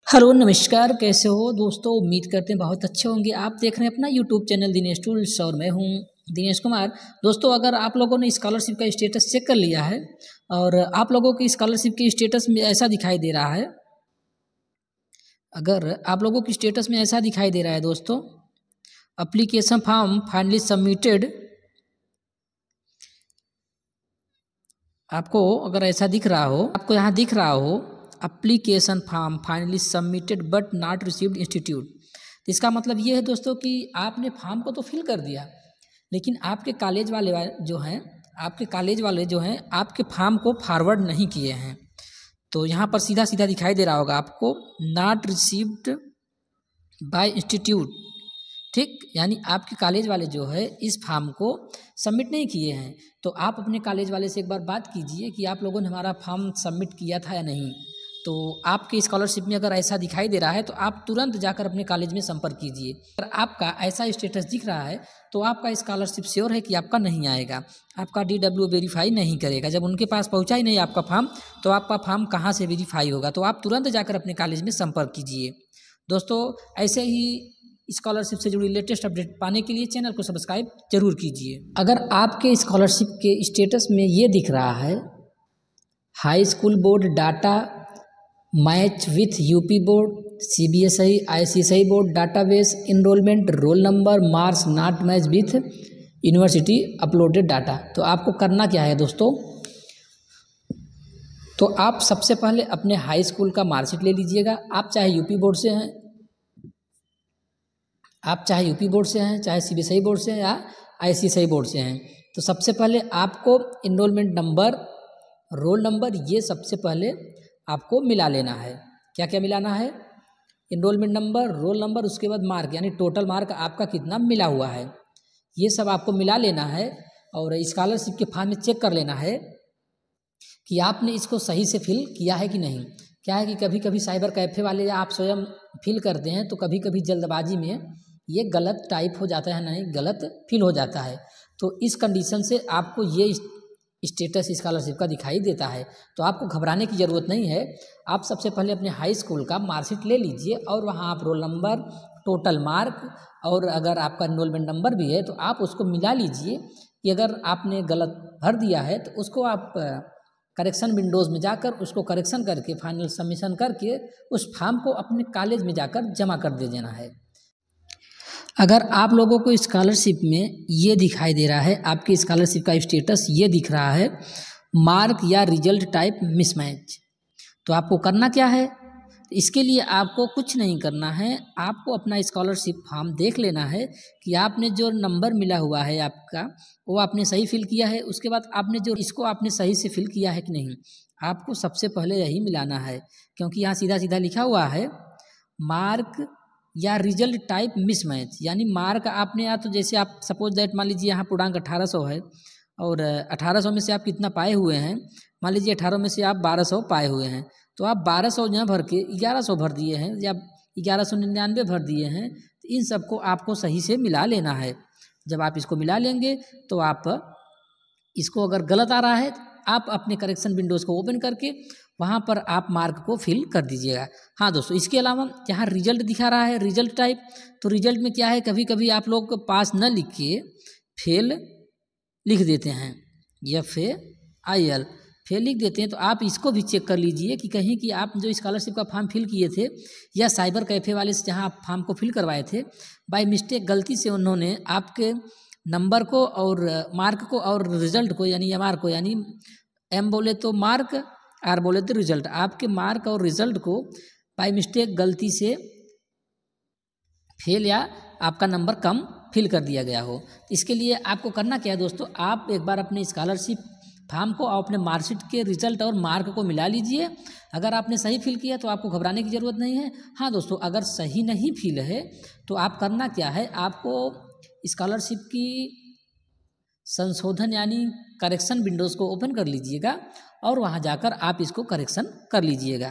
Hello नमस्कार, कैसे हो दोस्तों। उम्मीद करते हैं बहुत अच्छे होंगे। आप देख रहे हैं अपना यूट्यूब चैनल दिनेश टूल्स और मैं हूं दिनेश कुमार। दोस्तों, अगर आप लोगों ने स्कॉलरशिप का स्टेटस चेक कर लिया है और आप लोगों की स्कॉलरशिप के स्टेटस में ऐसा दिखाई दे रहा है, अगर आप लोगों की स्टेटस में ऐसा दिखाई दे रहा है दोस्तों, एप्लीकेशन फॉर्म फाइनली सबमिटेड, आपको अगर ऐसा दिख रहा हो, आपको यहाँ दिख रहा हो application form finally submitted but not received institute, तो इसका मतलब ये है दोस्तों कि आपने फॉर्म को तो फिल कर दिया, लेकिन आपके कॉलेज वाले जो हैं आपके फॉर्म को फॉरवर्ड नहीं किए हैं। तो यहाँ पर सीधा सीधा दिखाई दे रहा होगा आपको, नॉट रिसीव्ड बाय इंस्टीट्यूट। ठीक, यानी आपके कॉलेज वाले जो है इस फॉर्म को सबमिट नहीं किए हैं। तो आप अपने कॉलेज वाले से एक बार बात कीजिए कि आप लोगों ने हमारा फॉर्म सबमिट किया था या नहीं। तो आपके स्कॉलरशिप में अगर ऐसा दिखाई दे रहा है तो आप तुरंत जाकर अपने कॉलेज में संपर्क कीजिए। अगर आपका ऐसा स्टेटस दिख रहा है तो आपका स्कॉलरशिप श्योर है कि आपका नहीं आएगा, आपका DW वेरीफाई नहीं करेगा। जब उनके पास पहुंचा ही नहीं आपका फॉर्म तो आपका फॉर्म कहाँ से वेरीफाई होगा। तो आप तुरंत जाकर अपने कॉलेज में संपर्क कीजिए। दोस्तों, ऐसे ही स्कॉलरशिप से जुड़ी लेटेस्ट अपडेट पाने के लिए चैनल को सब्सक्राइब जरूर कीजिए। अगर आपके स्कॉलरशिप के स्टेटस में ये दिख रहा है, high school board data match with UP board, CBSE ICSI board database enrolment roll number marks not match with university uploaded data, तो आपको करना क्या है दोस्तों। तो आप सबसे पहले अपने हाई स्कूल का मार्कशीट ले लीजिएगा। आप चाहे यूपी बोर्ड से हैं, चाहे CBSI बोर्ड से हैं या ICSI बोर्ड से हैं। तो सबसे पहले आपको इनरोलमेंट नंबर, रोल नंबर, ये सबसे पहले आपको मिला लेना है। क्या क्या मिलाना है? इनरोलमेंट नंबर, रोल नंबर, उसके बाद मार्क, यानी टोटल मार्क आपका कितना मिला हुआ है, ये सब आपको मिला लेना है। और स्कॉलरशिप के फॉर्म में चेक कर लेना है कि आपने इसको सही से फिल किया है कि नहीं। क्या है कि कभी कभी साइबर कैफ़े वाले या आप स्वयं फिल करते हैं तो कभी कभी जल्दबाजी में ये गलत टाइप हो जाता है, नहीं गलत फिल हो जाता है। तो इस कंडीशन से आपको ये स्टेटस स्कॉलरशिप का दिखाई देता है। तो आपको घबराने की ज़रूरत नहीं है। आप सबसे पहले अपने हाई स्कूल का मार्कशीट ले लीजिए और वहाँ आप रोल नंबर, टोटल मार्क और अगर आपका इनरोलमेंट नंबर भी है तो आप उसको मिला लीजिए कि अगर आपने गलत भर दिया है तो उसको आप करेक्शन विंडोज़ में जाकर उसको करेक्शन करके फाइनल सबमिशन करके उस फॉर्म को अपने कॉलेज में जाकर जमा कर दे देना है। अगर आप लोगों को स्कॉलरशिप में ये दिखाई दे रहा है, आपकी स्कॉलरशिप का स्टेटस ये दिख रहा है, मार्क या रिजल्ट टाइप मिसमैच, तो आपको करना क्या है? इसके लिए आपको कुछ नहीं करना है। आपको अपना स्कॉलरशिप फॉर्म देख लेना है कि आपने जो नंबर मिला हुआ है आपका वो आपने सही फिल किया है। उसके बाद आपने जो इसको आपने सही से फिल किया है कि नहीं, आपको सबसे पहले यही मिलाना है। क्योंकि यहाँ सीधा सीधा लिखा हुआ है मार्क या रिजल्ट टाइप मिसमैच, यानी मार्क आपने, या तो जैसे आप सपोज दैट मान लीजिए यहाँ पूर्णांक 1800 है और 1800 में से आप कितना पाए हुए हैं, मान लीजिए 18 में से आप 1200 पाए हुए हैं, तो आप 1200 न भर के 1100 भर दिए हैं या 1199 भर दिए हैं। तो इन सबको आपको सही से मिला लेना है। जब आप इसको मिला लेंगे तो आप इसको, अगर गलत आ रहा है आप अपने करेक्शन विंडोज़ को ओपन करके वहाँ पर आप मार्क को फिल कर दीजिएगा। हाँ दोस्तों, इसके अलावा यहाँ रिजल्ट दिखा रहा है, रिजल्ट टाइप, तो रिजल्ट में क्या है, कभी कभी आप लोग पास न लिख के फेल लिख देते हैं, FAIL फेल लिख देते हैं। तो आप इसको भी चेक कर लीजिए कि कहीं कि आप जो स्कॉलरशिप का फॉर्म फिल किए थे या साइबर कैफ़े वाले से जहाँ आप फॉर्म को फिल करवाए थे, बाय मिस्टेक गलती से उन्होंने आपके नंबर को और मार्क को और रिजल्ट को, यानी MR को, यानी M बोले तो मार्क, R बोले तो रिजल्ट, आपके मार्क और रिजल्ट को बाय मिस्टेक गलती से फेल या आपका नंबर कम फिल कर दिया गया हो। इसके लिए आपको करना क्या है दोस्तों, आप एक बार अपने स्कॉलरशिप फॉर्म को और अपने मार्कशीट के रिजल्ट और मार्क को मिला लीजिए। अगर आपने सही फिल किया तो आपको घबराने की ज़रूरत नहीं है। हाँ दोस्तों, अगर सही नहीं फिल है तो आप करना क्या है, आपको स्कॉलरशिप की संशोधन यानी करेक्शन विंडोज़ को ओपन कर लीजिएगा और वहाँ जाकर आप इसको करेक्शन कर लीजिएगा।